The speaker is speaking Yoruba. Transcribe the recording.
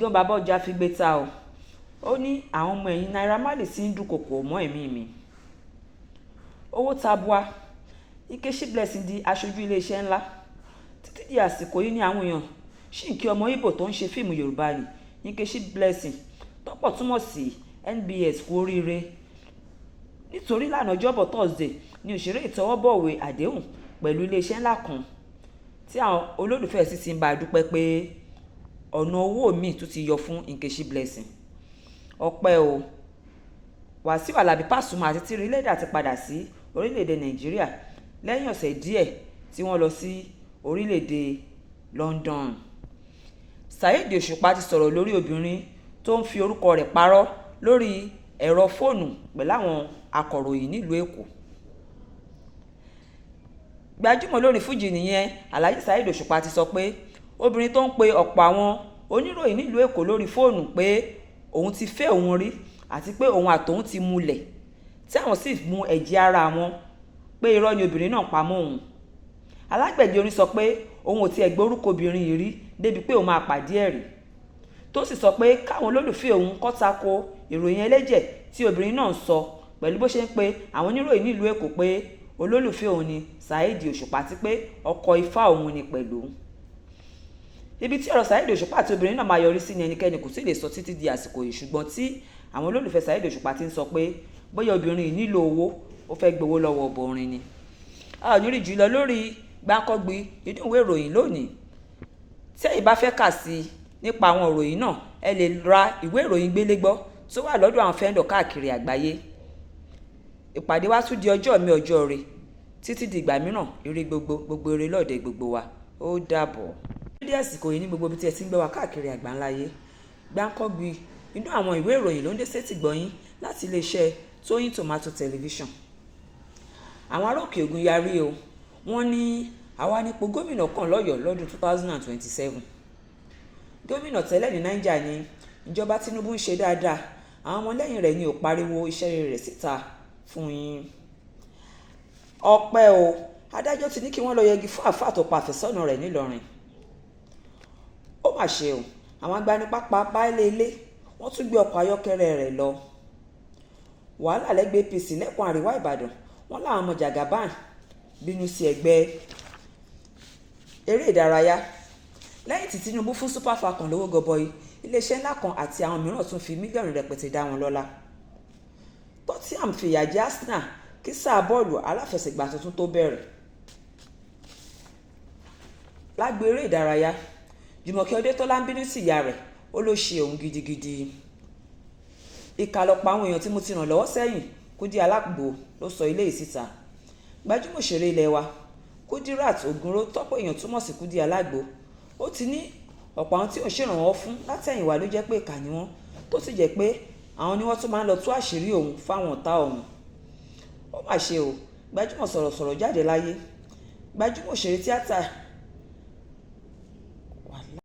gan bàbá ọjà fi gbé ta o. Ó ní àwọn ọmọ ẹ̀yìn Naira Marley sì ń dúnkokò mọ́ ẹ̀mí mi. Owó tabua. Nkechi Blessing di aṣojú iléeṣẹ́ ńlá. Títí di àsìkò yìí ni àwọn èèyàn ṣì ń kí ọmọ Ìgbò tó ń ṣe fíìmù Yorùbá ni Nkechi Blessing tọ́pọ̀ túmọ̀ sí NBS kú oríire. Nítorí lánàá Ọjọ́bọ̀ Thursday ni òṣèré ìtọwọ́bọ̀wé àdéhùn pẹ̀lú iléeṣẹ́ ńlá kan tí àwọn olólùfẹ́ sì ti ń bá a dúpẹ́ pé ọ̀nà owó míì tún ti yọ fún Nkechi Blessing. Ọpẹ́ o. Wàsíù Àlàbí Pasuma àti Tírì Lẹ́dà ti padà sí orílẹ̀-èdè Nàìjíríà lẹ́yìn ọ̀sẹ̀ díẹ̀ tí wọ́n lọ sí orílẹ̀-èdè London. Saheed Òṣùpá ti sọ̀rọ̀ lórí obìnrin tó ń fi orúkọ rẹ̀ parọ́ lórí ẹ̀rọ fóònù pẹ̀lú àwọn akọ̀ròyìn nílùú Èkó. Gbajúmọ̀ lórí Fújì nìyẹn Alhaji Saheed Òṣùpá ti sọ pé obìnrin tó ń pe ọ̀pọ̀ àwọn oníròyìn nílùú Èkó lórí fóònù pé òun ti fẹ́ òun rí àti pé òun àtòun ti múlẹ̀ tí àwọn sì mú ẹ̀jẹ̀ ara wọn pé irọ́ ni obìnrin náà pa mọ́ òun. Alágbẹ̀dẹ orin sọ pé òun ò tiẹ̀ gbọ́ orúkọ obìnrin yìí rí débi pé òun máa pàdé ẹ̀ rí, tó sì sọ pé káwọn olólùfẹ́ òun kó tako ìròyìn ẹlẹ́jẹ̀ tí obìnrin náà ń sọ pẹ̀lú bó ṣe ń pe àwọn oníròyìn nílùú Èkó pé olólùfẹ́ òun ni Saheed Òṣùpá àti pé ọkọ ifá òun ni pẹ̀lú. Ibi tí ọ̀rọ̀ Saheed Òṣùpá àti obìnrin náà máa yọrí sí ni ẹnikẹ́ni kò sì lè sọ títí di àsìkò yìí, ṣùgbọ́n tí àwọn olólùfẹ́ Saheed Òṣùpá ti ń sọ pé bóyá obìnrin yìí nílò owó, ó fẹ́ gbowó lọ́wọ́ ọbọ orin ni. A ò ní rí jùlọ lórí Gbáǹkọ́gbì nínú ìwé ìròyìn lónìí. Tí ẹ̀yin bá fẹ́ kà sí nípa àwọn ìròyìn náà, ẹ lè ra ìwé ìròyìn gbélégbọ́ tó wà lọ́dọ̀ àwọn fẹ́ńdọ̀ káàkiri àgbáyé. Ìpàdé wa tún di ọjọ́ mi ọjọ́ rẹ̀. Títí di ìgbà mìíràn, ire gbogbo ire lọ́ọ̀dẹ̀ gbogbo wa. Ó dàbọ̀. Ní àsìkò yìí ní gbogbo ibi tí ẹ ti ń gbọ́ wa káàkiri àgbáńláyé. Gbáǹkọ́gbì inú àwọn ìwé ìròyìn ló ń dé sétí gbọ́yìn láti iléeṣẹ́ Tóyìn Tòmátò Tẹlifíṣàn. Àwọn ará Òkè Ògùn yarí o. Wọ́n ní àwa nípò gómìnà kan lọ́yọ̀ọ́ lọ́dún 2027. Gómìnà tẹ́lẹ̀ ní Niger ní ìjọba Tinubu ń ṣe dáadáa, àwọn ọmọlẹ́yìn rẹ̀ ni ò pariwo iṣẹ́ rẹ̀ síta fún yín. Ọpẹ́ o. Adájọ́ ti ní kí wọ́n lọ yẹgi fún àfáà tó pa àfẹ́sọ́nà rẹ̀ nílọrin. Ó mà ṣe o. Àwọn agbanipápá baálé ilé wọ́n tún gbé ọkọ̀ ayọ́kẹ́lẹ́ rẹ̀ lọ. Wàhálà lẹ́gbẹ́ APC lẹ́kùn àríwá Ìbàdàn. Wọ́n láwọn ọmọ Jagaban bínú sí ẹgbẹ́ eré ìdárayá. Lẹ́yìn tí Tinubu fún Super Falcon lówó gọbọi, iléeṣẹ́ ńlá kan àti àwọn mìíràn tún fi mílíọ̀nù rẹpẹtẹ dá wọn lọ́lá. Tottenham fìyà jẹ Arsenal kí sáà bọ́ọ̀lù aláfẹsẹ̀gbá tuntun tó bẹ̀rẹ̀. Lágbo eré ìdárayá, Jùmọ̀kẹ́ Ọdẹ́tọ́lá ń bínú sí ìyá rẹ̀, ó ló ṣe òun gidigidi. Ìkàlọ̀pọ̀ àwọn èèyàn tí mo ti ràn lọ́wọ́ sẹ́yìn, Kúdí Alágbo ló sọ ilé yìí síta. Gbajúmọ̀ òṣèré ilé wa Kudirat Ogunro tọ́pọ̀ èèyàn túmọ̀ sí Kúdí Alágbo. Ó ti ní ọ̀pọ̀ àwọn tí òun ṣèrànwọ́ fún látẹ̀yìnwá ló jẹ́ pé ìkà ni wọ́n, tó sì jẹ́ pé àwọn ni wọ́n tún máa ń lọ tú àṣírí òun fáwọn ọ̀tá òun. Ó mà ṣe o. Gbajúmọ̀ sọ̀rọ̀sọ̀rọ̀ jáde láyé. Gbajúmọ̀ òṣèré tíátà